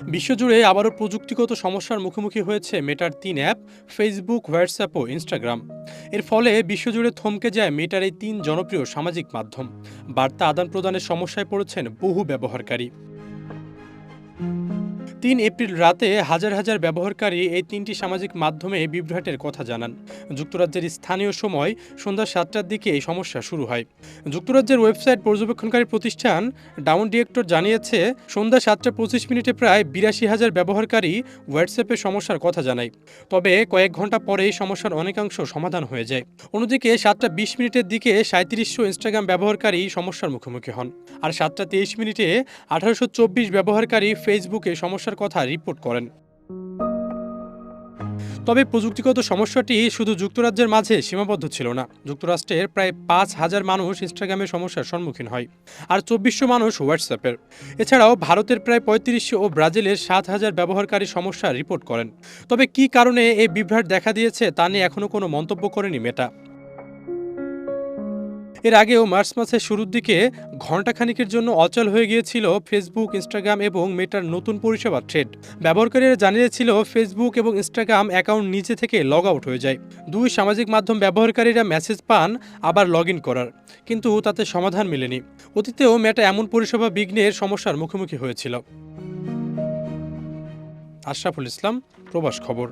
বিশ্বজুড়ে আবারও প্রযুক্তিগত সমস্যার মুখোমুখি হয়েছে মেটার ৩ অ্যাপ ফেসবুক, হোয়াটসঅ্যাপ ও ইনস্টাগ্রাম। এর ফলে বিশ্বজুড়ে থমকে যায় মেটার এই ৩ জনপ্রিয় সামাজিক মাধ্যম। বার্তা আদান প্রদানের সমস্যায় পড়েছেন বহু ব্যবহারকারী। ৩ এপ্রিল রাতে হাজার হাজার ব্যবহারকারী এই ৩টি সামাজিক মাধ্যমে বিভ্রাটের কথা জানান। যুক্তরাজ্যের স্থানীয় সময় সন্ধ্যা ৭টার দিকে এই সমস্যা শুরু হয়। যুক্তরাজ্যের ওয়েবসাইট পর্যবেক্ষণকারী প্রতিষ্ঠান ডাউন ডিরেক্টর জানিয়েছে, সন্ধ্যা ৭টা ২৫ প্রায় ৮২,০০০ ব্যবহারকারী হোয়াটসঅ্যাপে সমস্যার কথা জানায়। তবে কয়েক ঘন্টা পরেই সমস্যার অনেকাংশ সমাধান হয়ে যায়। অন্যদিকে ৭টা ২০ দিকে ৩৭০০ ইনস্টাগ্রাম ব্যবহারকারী সমস্যার মুখোমুখি হন। আর ৭টা ২৩ ১৮২৪ ব্যবহারকারী ফেসবুকে সমস্যার কথা রিপোর্ট করেন। তবে প্রযুক্তিগত সমস্যাটি শুধু যুক্তরাজ্যের মাঝে সীমাবদ্ধ ছিল না। যুক্তরাষ্ট্রের প্রায় ৫,০০০ মানুষ ইনস্টাগ্রামের সমস্যার সম্মুখীন হয়, আর ২৪০০ মানুষ হোয়াটসঅ্যাপের। এছাড়াও ভারতের প্রায় ৩৫০০ ও ব্রাজিলের ৭,০০০ ব্যবহারকারী সমস্যা রিপোর্ট করেন। তবে কী কারণে এই বিভ্রাট দেখা দিয়েছে তা নিয়ে এখনও কোনো মন্তব্য করেনি মেটা। এর আগেও মার্চ মাসের শুরুর দিকে ঘণ্টাখানিকের জন্য অচল হয়ে গিয়েছিল ফেসবুক, ইনস্টাগ্রাম এবং মেটার নতুন পরিষেবা থ্রেড। ব্যবহারকারীরা জানিয়েছিল ফেসবুক এবং ইনস্টাগ্রাম অ্যাকাউন্ট নিজে থেকে লগ আউট হয়ে যায়। দুই সামাজিক মাধ্যম ব্যবহারকারীরা মেসেজ পান আবার লগ ইন করার, কিন্তু তাতে সমাধান মেলেনি। অতীতেও মেটা এমন পরিষেবা বিঘ্নের সমস্যার মুখোমুখি হয়েছিল। আশরাফুল ইসলাম, প্রবাস খবর।